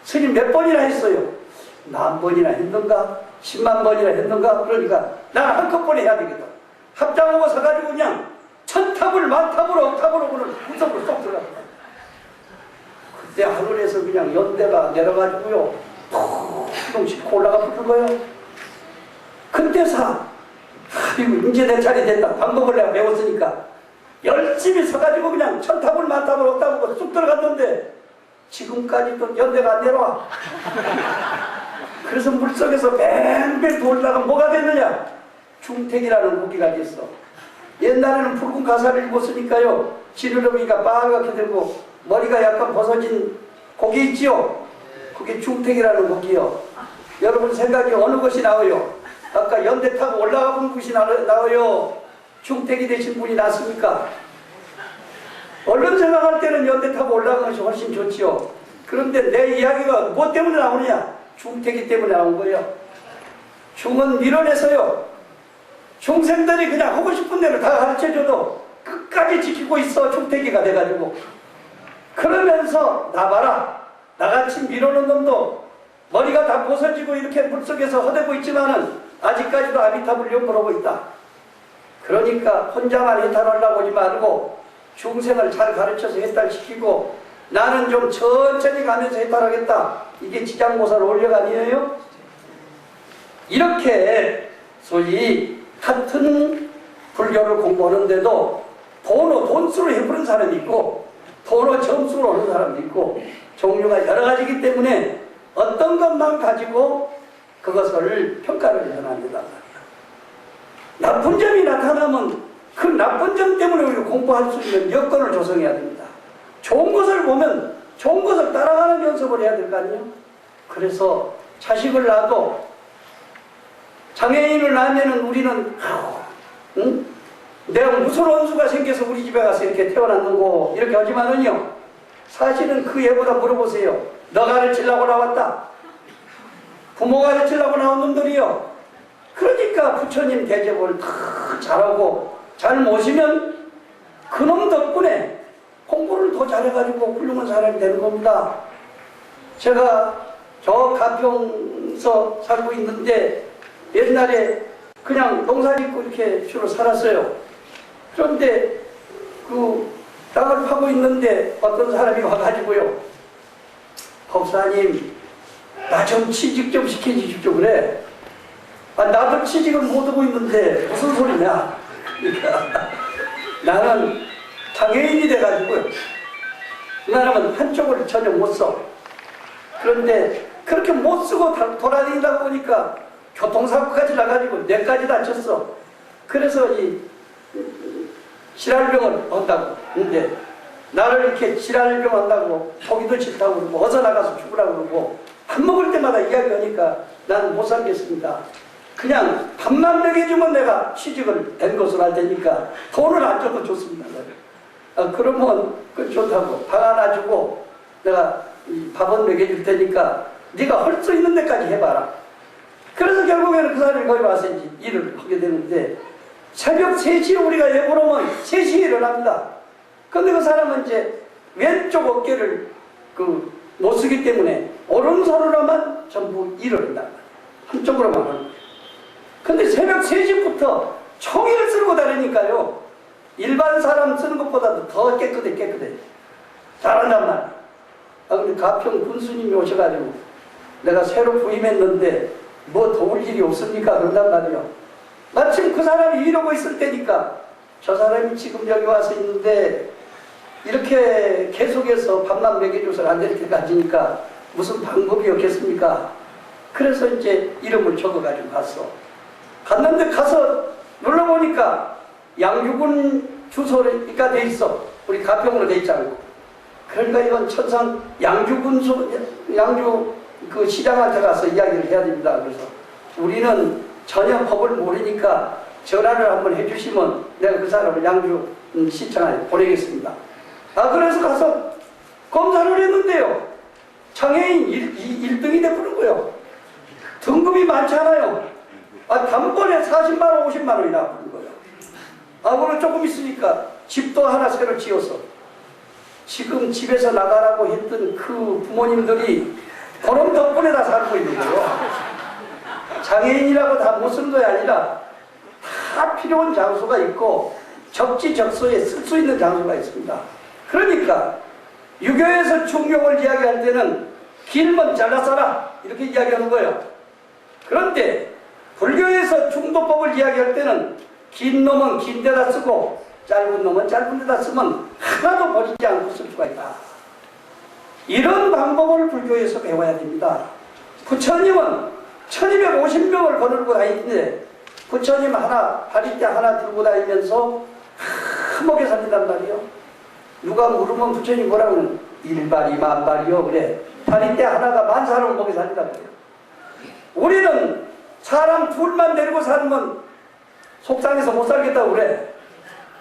스님 몇 번이나 했어요. 만 번이나 했는가? 10만 번이나 했는가? 그러니까 나는 한꺼번에 해야 되겠다. 합장하고 서가지고 그냥 천탑을 만탑으로 억탑으로 그는 구석으로 쏙 들어가. 그때 하늘에서 그냥 연대가 내려가지고요. 푹 싣고 올라가 붙은 거예요. 그때서 아이고 이제 내 차례 됐다. 방법을 내가 배웠으니까 열심히 서가지고 그냥 천탑을 만탑을 억탑으로 쑥 들어갔는데 지금까지도 연대가 안 내려와. 그래서 물속에서 뱅뱅 돌다가 뭐가 됐느냐? 중택이라는 고기가 됐어. 옛날에는 붉은 가사를 입었으니까요. 지느러미가 빨갛게 되고 머리가 약간 벗어진 고기 있지요? 그게 중택이라는 고기요. 여러분 생각이 어느 것이 나와요? 아까 연대 타고 올라가 본 것이 나와요? 중택이 되신 분이 낫습니까? 얼른 생각할 때는 연대 타고 올라가는 것이 훨씬 좋지요. 그런데 내 이야기가 뭐 때문에 나오느냐? 중택이 때문에 나온 거예요. 중은 밀어내서요. 중생들이 그냥 하고 싶은 대로 다 가르쳐줘도 끝까지 지키고 있어. 중택이가 돼가지고. 그러면서 나봐라. 나같이 밀어놓은 놈도 머리가 다 벗어지고 이렇게 물속에서 허대고 있지만은 아직까지도 아미타불 연불하고 있다. 그러니까 혼자만 해탈하려고 하지 말고 중생을 잘 가르쳐서 해탈시키고 나는 좀 천천히 가면서 해탈하겠다. 이게 지장보살 원리가 아니에요? 이렇게 소위 같은 불교를 공부하는데도 돈수로 해보는 사람이 있고 돈을 점수로 하는 사람도 있고 종류가 여러 가지이기 때문에 어떤 것만 가지고 그것을 평가를 해서는 안 된단 말이야. 나쁜 점이 나타나면 그 나쁜 점 때문에 우리가 공부할 수 있는 여건을 조성해야 됩니다. 좋은 것을 보면 좋은 것을 따라가는 연습을 해야 될 거 아니에요? 그래서 자식을 낳아도 장애인을 낳으면은 우리는 응? 내가 무슨 원수가 생겨서 우리 집에 가서 이렇게 태어났는고 이렇게 하지만은요 사실은 그 애보다 물어보세요. 너 가르치려고 나왔다. 부모 가르치려고 나온 놈들이요. 그러니까 부처님 대접을 다 잘하고 잘 모시면 그놈 덕분에 공부를 더 잘해가지고 훌륭한 사람이 되는 겁니다. 제가 저 가평서 살고 있는데 옛날에 그냥 농사 짓고 이렇게 주로 살았어요. 그런데 그 땅을 파고 있는데 어떤 사람이 와가지고요. 법사님 나 좀 취직 좀 시켜주십시오 그래. 아, 나도 취직을 못하고 있는데 무슨 소리냐. 그러니까 나는 장애인이 돼가지고요. 그 사람은 한쪽을 전혀 못 써. 그런데 그렇게 못 쓰고 돌아다니다 보니까 교통사고까지 나가지고 뇌까지 다쳤어. 그래서 이 지랄병을 한다고. 근데 나를 이렇게 지랄병 한다고 포기도 싫다고 그러고 어서 나가서 죽으라고 그러고 밥 먹을 때마다 이야기하니까 나는 못 살겠습니다. 그냥 밥만 먹여주면 내가 취직을 된 것으로 할 테니까 돈을 안 줘도 좋습니다. 그러면 그 좋다고 방 하나 주고 내가 밥은 먹여줄 테니까 네가 할 수 있는 데까지 해봐라. 그래서 결국에는 그 사람이 거기 와서 이제 일을 하게 되는데 새벽 3시에 우리가 예보를 하면 3시에 일어납니다. 근데 그 사람은 이제 왼쪽 어깨를 못 쓰기 때문에 오른손으로만 전부 일을 한다. 한쪽으로만 하는 거예요. 근데 새벽 3시부터 총을 쓰고 다니니까요. 일반 사람 쓰는 것보다도 더 깨끗해. 잘한단 말이에요. 근데 가평 군수님이 오셔가지고 내가 새로 부임했는데 뭐 도울 일이 없습니까? 그런단 말이에요. 마침 그 사람이 이러고 있을 때니까 저 사람이 지금 여기 와서 있는데 이렇게 계속해서 밥만 먹여줘서 안 될 때까지니까 무슨 방법이 없겠습니까? 그래서 이제 이름을 적어가지고 갔는데 가서 눌러보니까 양주군 주소가 돼 있어. 우리 가평으로 돼 있지 않고. 그러니까 이건 천상 양주 그 시장한테 가서 이야기를 해야 됩니다. 그래서 우리는 전혀 법을 모르니까 전화를 한번 해주시면 내가 그 사람을 양주 시청에 보내겠습니다. 그래서 가서 검사를 했는데요. 장애인 1등이 돼버린 거예요. 등급이 많잖아요. 단번에 40만원, 50만원이 나버린 거예요. 그리고 조금 있으니까 집도 하나 새로 지어서 지금 집에서 나가라고 했던 그 부모님들이 그런 덕분에 다 살고 있는 거예요. 장애인이라고 다 못 쓰는 게 아니라 다 필요한 장소가 있고 적지적소에 쓸 수 있는 장소가 있습니다. 그러니까 유교에서 중용을 이야기할 때는 길면 잘라서라 이렇게 이야기하는 거예요. 그런데 불교에서 중도법을 이야기할 때는 긴 놈은 긴 데다 쓰고 짧은 놈은 짧은 데다 쓰면 하나도 버리지 않고 쓸 수가 있다. 이런 방법을 불교에서 배워야 됩니다. 부처님은 1250명을 거느리고 다니는데 부처님 하나, 다리대 하나 들고 다니면서 하먹게 살린단 말이에요. 누가 물으면 부처님 뭐라고 하는 일발이 만발이요. 그래. 다리대 하나가 만 사람을 먹게 살린단 말이에요. 우리는 사람 둘만 데리고 살면 속상해서 못 살겠다고 그래.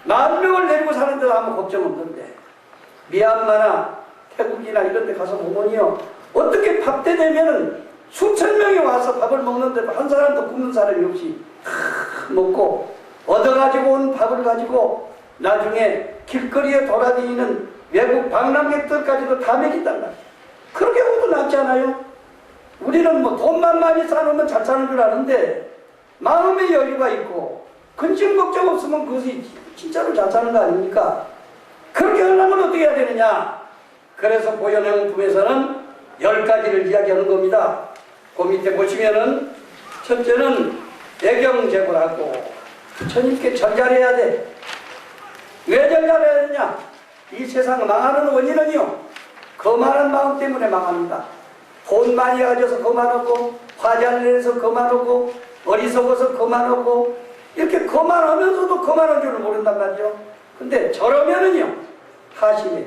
10,000명을 데리고 사는데도 아무 걱정 없는데 미얀마나 태국이나 이런 데 가서 보면요. 어떻게 밥 때 되면은 수천 명이 와서 밥을 먹는데도 한 사람도 굶는 사람이 없이 먹고 얻어가지고 온 밥을 가지고 나중에 길거리에 돌아다니는 외국 방랑객들까지도 다 먹인단 말이에요. 그렇게 하고도 남지 않아요? 우리는 뭐 돈만 많이 쌓아놓으면 잘 사는 줄 아는데 마음의 여유가 있고 근심 걱정 없으면 그것이 진짜로 잘 사는 거 아닙니까? 그렇게 하려면 어떻게 해야 되느냐? 그래서 보현행품에서는 10가지를 이야기하는 겁니다. 그 밑에 보시면은 첫째는 애경제고를 하고 부처님께 절잘해야 돼. 왜 절잘해야 되냐? 이 세상 망하는 원인은요. 거만한 마음 때문에 망합니다. 돈 많이 가져서 거만하고 화자를 내서 거만하고 어리석어서 거만하고 이렇게 거만하면서도 거만한 줄을 모른단 말이죠. 근데 저러면은요. 하심이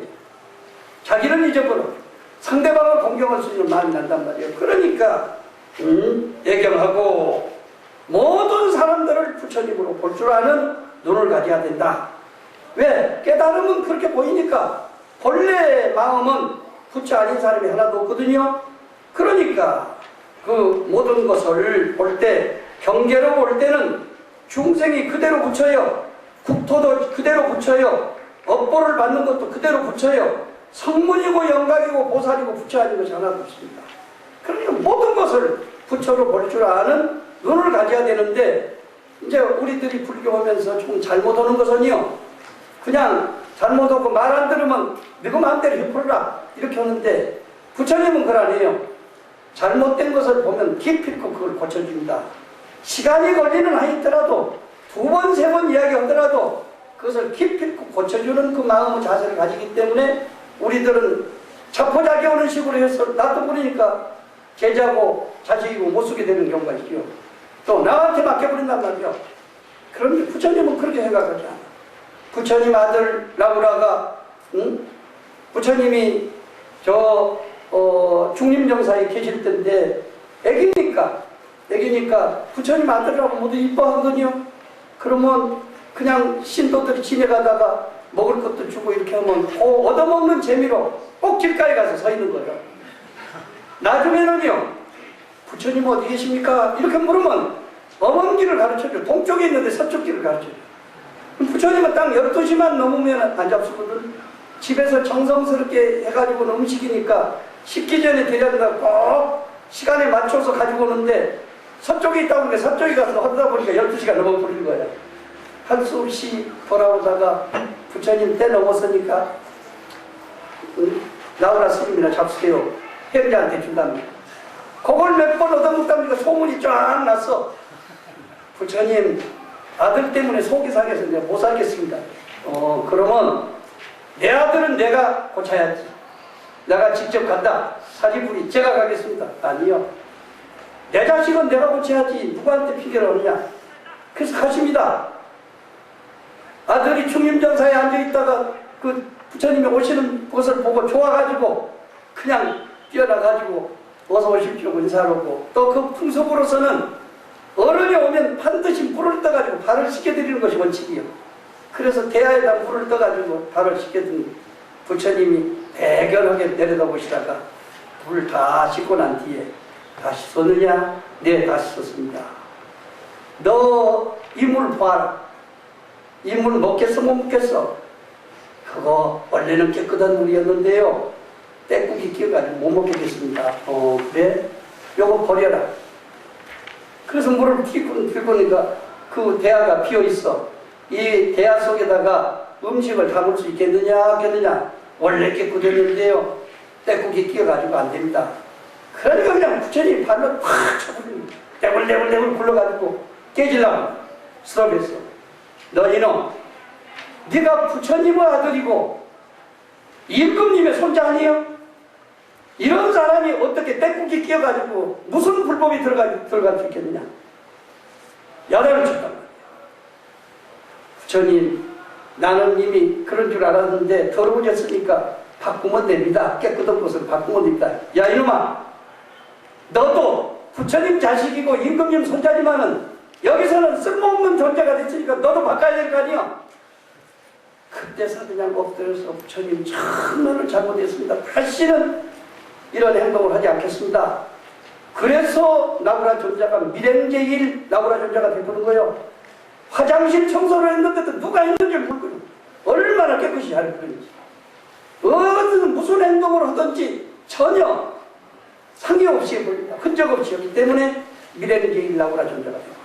자기를 잊어버려 상대방을 공경할 수 있는 마음이 난단 말이에요. 그러니까 애경하고 모든 사람들을 부처님으로 볼 줄 아는 눈을 가져야 된다. 왜? 깨달음은 그렇게 보이니까 본래 마음은 부처 아닌 사람이 하나도 없거든요. 그러니까 그 모든 것을 볼 때 경계로 볼 때는 중생이 그대로 붙여요. 국토도 그대로 붙여요. 업보를 받는 것도 그대로 붙여요. 성문이고 영각이고 보살이고 부처 아닌 것이 하나도 없습니다. 그러니까 모든 것을 부처로 볼 줄 아는 눈을 가져야 되는데 이제 우리들이 불교하면서 좀 잘못하는 것은요. 그냥 잘못하고 말 안 들으면 너그 마음대로 해볼라 이렇게 하는데 부처님은 그걸 아니에요. 잘못된 것을 보면 기필코 그걸 고쳐줍니다. 시간이 걸리는 한이더라도 2번, 3번 이야기하더라도 그것을 기필코 고쳐주는 그 마음의 자세를 가지기 때문에 우리들은 자포자기 오는 식으로 해서 나도 모르니까 제자고 자식이고 못 쓰게 되는 경우가 있죠. 또 나한테 맡겨버린단 말이죠. 그런데 부처님은 그렇게 생각하지 않아. 부처님 아들 라우라가 부처님이 중림정사에 계실 때인데 애기니까 부처님 아들이라고 모두 이뻐하거든요. 그러면 그냥 신도들이 지내가다가 먹을 것도 주고 이렇게 하면 얻어먹는 재미로 꼭 길가에 가서 서 있는 거예요. 나중에는요, 부처님 어디 계십니까? 이렇게 물으면 엄한 길을 가르쳐줘. 동쪽에 있는데 서쪽 길을 가르쳐줘. 부처님은 딱 12시만 넘으면 안 잡수거든. 집에서 정성스럽게 해가지고는 음식이니까 식기 전에 데려다 꼭 시간에 맞춰서 가지고 오는데 서쪽에 있다 보니까 서쪽에 가서 하다 보니까 12시가 넘어버린 거야. 할 수 없이 돌아오다가 부처님 때 넘었으니까 나오라 스님이나 잡수세요. 형제한테 준답니다. 그걸 몇 번 얻어먹다보니까 소문이 쫙 났어. 부처님 아들 때문에 속이 상해서 내가 못 살겠습니다. 그러면 내 아들은 내가 고쳐야지. 내가 직접 간다. 사리부리 제가 가겠습니다. 아니요. 내 자식은 내가 고쳐야지. 누구한테 핑계를 얻느냐. 그래서 가십니다. 아들이 중림정사에 앉아있다가 그 부처님이 오시는 것을 보고 좋아가지고 그냥 뛰어나가지고 어서 오십시오 인사를 하고 또 그 풍습으로서는 어른이 오면 반드시 물을 떠가지고 발을 씻겨드리는 것이 원칙이요. 그래서 대야에다 물을 떠가지고 발을 씻겨드린 부처님이 대견하게 내려다보시다가 물을 다 씻고 난 뒤에 다시 쏘느냐? 네, 다시 쏘습니다. 너 이 물 봐라. 이 물 먹겠어 못 먹겠어? 그거 원래는 깨끗한 물이었는데요. 때국이 끼어가지고 못 먹겠습니다. 그래? 요거 버려라. 그래서 물을 들고니까 그 대야가 비어있어. 이 대야 속에다가 음식을 담을 수 있겠느냐? 원래 깨끗했는데요. 때국이 끼어가지고 안 됩니다. 그러니까 그냥 부처님이 발로 팍 쳐버리는 내굴 굴러가지고 깨질라고 쓰러졌어. 너 이놈, 네가 부처님의 아들이고 임금님의 손자 아니에요? 이런 사람이 어떻게 때국이 끼어가지고 무슨 불법이 들어갈 수 있겠느냐? 야단을 쳤단 말이야. 부처님, 나는 이미 그런 줄 알았는데 더러워졌으니까 바꾸면 됩니다. 깨끗한 것으로 바꾸면 됩니다. 야 이놈아, 너도 부처님 자식이고 임금님 손자지만은 여기서는 쓸모없는 존재가 됐으니까 너도 바꿔야 될 거 아니야? 그때 사그냥 엎드려서 부처님 정말로 잘못했습니다. 다시는 이런 행동을 하지 않겠습니다. 그래서 나무라 존자가 밀행제일 나무라 존자가 되는 거예요. 화장실 청소를 했는데도 누가 했는지 모르거든요. 얼마나 깨끗이 잘 그런지. 어느 무슨 행동을 하든지 전혀 상의 없이 해버립니다. 흔적 없이 하기 때문에 밀행제일 나무라 존자가 되는 거예요.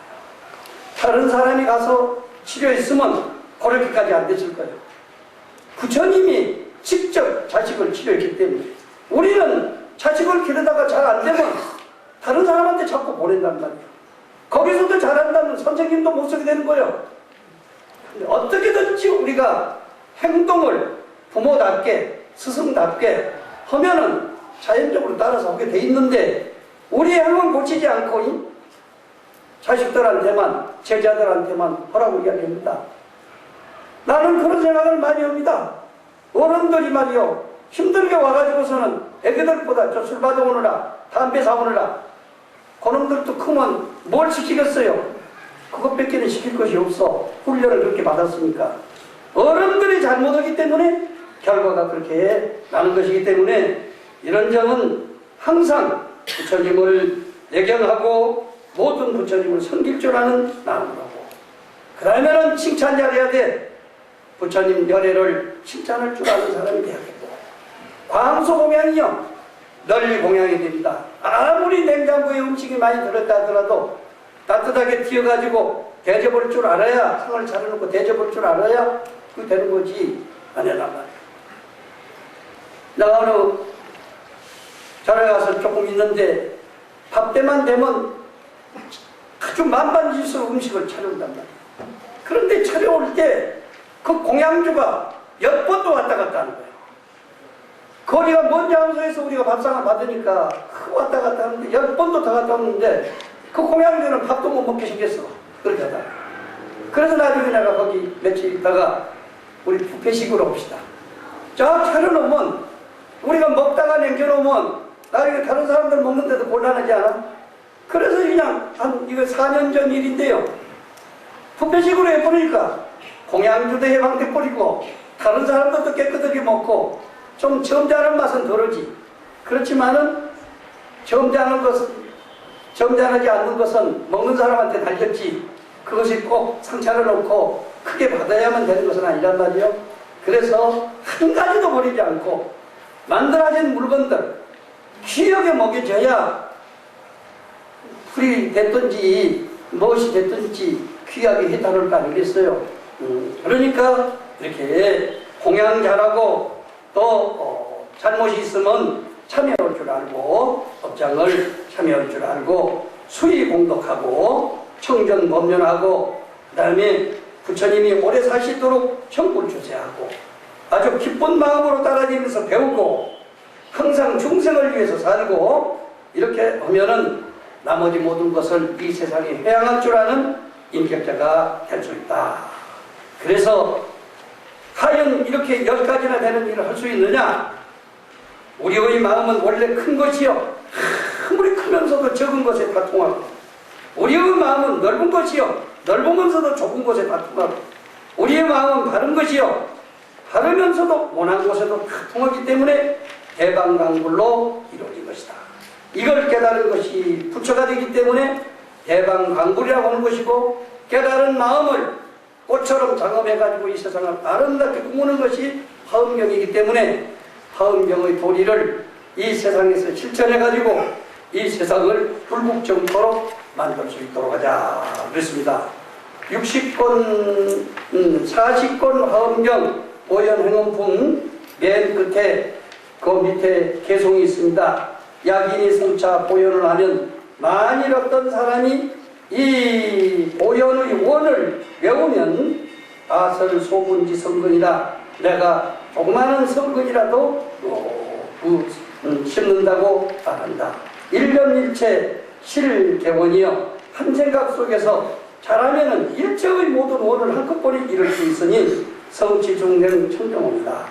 다른 사람이 가서 치료했으면 그렇게까지 안 됐을 거예요. 부처님이 직접 자식을 치료했기 때문에 우리는 자식을 기르다가 잘 안 되면 다른 사람한테 자꾸 보낸단 말이에요. 거기서도 잘한다면 선생님도 못 쓰게 되는 거예요. 근데 어떻게든지 우리가 행동을 부모답게 스승답게 하면은 자연적으로 따라서 하게 돼 있는데 우리의 행동을 고치지 않고 자식들한테만 제자들한테만 하라고 이야기합니다. 나는 그런 생각을 많이 합니다. 어른들이 말이요 힘들게 와가지고서는 애기들보다 저 술 받아오느라 담배 사오느라 그놈들도 크면 뭘 시키겠어요? 그것밖에는 시킬 것이 없어. 훈련을 그렇게 받았으니까. 어른들이 잘못하기 때문에 결과가 그렇게 나는 것이기 때문에 이런 점은 항상 부처님을 예경하고 모든 부처님을 섬길 줄 아는 나무라고. 그러면은 칭찬 잘해야 돼. 부처님 열애를 칭찬할 줄 아는 사람이 되야겠고. 광소 공양이요 널리 공양이 됩니다. 아무리 냉장고에 음식이 많이 들었다 하더라도 따뜻하게 튀어가지고 대접할 줄 알아야, 상을 차려놓고 대접할 줄 알아야 그 되는 거지. 안 해란 말이야. 나 어느 절에 가서 조금 있는데 밥 때만 되면 아주 만반짓으로 음식을 차려온단 말이야. 그런데 차려올 때 그 공양주가 몇 번도 왔다 갔다 하는 거예요. 거리가 먼 장소에서 우리가 밥상을 받으니까 왔다 갔다 하는데 10번도 더 갔다 왔는데 그 공양주는 밥도 못 먹게 생겼어. 그렇게 하다가. 그래서 나중에 내가 거기 며칠 있다가 우리 부패식으로 합시다. 쫙 차려놓으면 우리가 먹다가 남겨놓으면 나중에 다른 사람들 먹는데도 곤란하지 않아? 그래서 그냥 이거 4년 전 일인데요. 부패식으로 해버리니까 공양주도 해방돼 버리고 다른 사람들도 깨끗하게 먹고 좀 점잖은 맛은 덜하지. 그렇지만은 점잖하지 않는 것은 먹는 사람한테 달렸지. 그것이 꼭 상차려 놓고 크게 받아야만 되는 것은 아니란 말이요. 그래서 한 가지도 버리지 않고 만들어진 물건들 귀하게 먹여줘야 풀이 됐든지 무엇이 됐든지 귀하게 해달을 거 아니겠어요. 그러니까 이렇게 공양 잘하고 또 잘못이 있으면 참여할 줄 알고 업장을 참여할 줄 알고 수의 공덕하고 청정 법련하고 그 다음에 부처님이 오래 사시도록 청불 주세하고 아주 기쁜 마음으로 따라다니면서 배우고 항상 중생을 위해서 살고 이렇게 하면은 나머지 모든 것을 이 세상에 회양할 줄 아는 인격자가 될 수 있다. 그래서 과연 이렇게 10가지나 되는 일을 할 수 있느냐? 우리의 마음은 원래 큰 것이요 아무리 크면서도 적은 것에 다 통하고 우리의 마음은 넓은 것이요 넓으면서도 좁은 곳에 다 통하고 우리의 마음은 바른 것이요 바르면서도 모난 곳에도 다 통하기 때문에 대방강불로 이루어진 것이다. 이걸 깨달은 것이 부처가 되기 때문에 대방강불이라고 하는 것이고 깨달은 마음을 꽃처럼 장엄해가지고 이 세상을 아름답게 꾸미는 것이 화엄경이기 때문에 화엄경의 도리를 이 세상에서 실천해가지고 이 세상을 불국정토록 만들 수 있도록 하자 그랬습니다. 60권 40권 화엄경 보현행원품 맨 끝에 그 밑에 개송이 있습니다. 약인이 성차 보현을 하면 만일 어떤 사람이 이 보현의 원을 외우면 아설 소분지 성근이라 내가 조그마한 성근이라도 심는다고 말한다. 일념일체 실개원이여 한 생각 속에서 잘하면은 일체의 모든 원을 한꺼번에 이룰 수 있으니 성취 중생 청정원이다.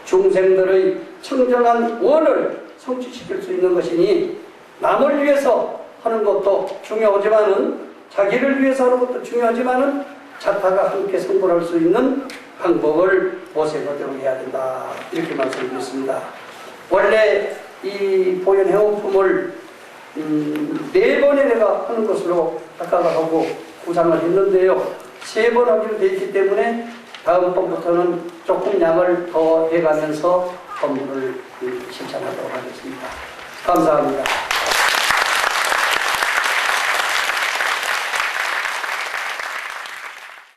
중생들의 청정한 원을 성취시킬 수 있는 것이니 남을 위해서 하는 것도 중요하지만은 자기를 위해서 하는 것도 중요하지만은 자타가 함께 성불할 수 있는 방법을 모색하도록 해야 된다. 이렇게 말씀드렸습니다. 원래 이 보현해오품을 4번에 내가 하는 것으로 아까가 하고 구상을 했는데요. 3번 하기로 되어 있기 때문에 다음번부터는 조금 양을 더 해가면서 업무를 실천하도록 하겠습니다. 감사합니다.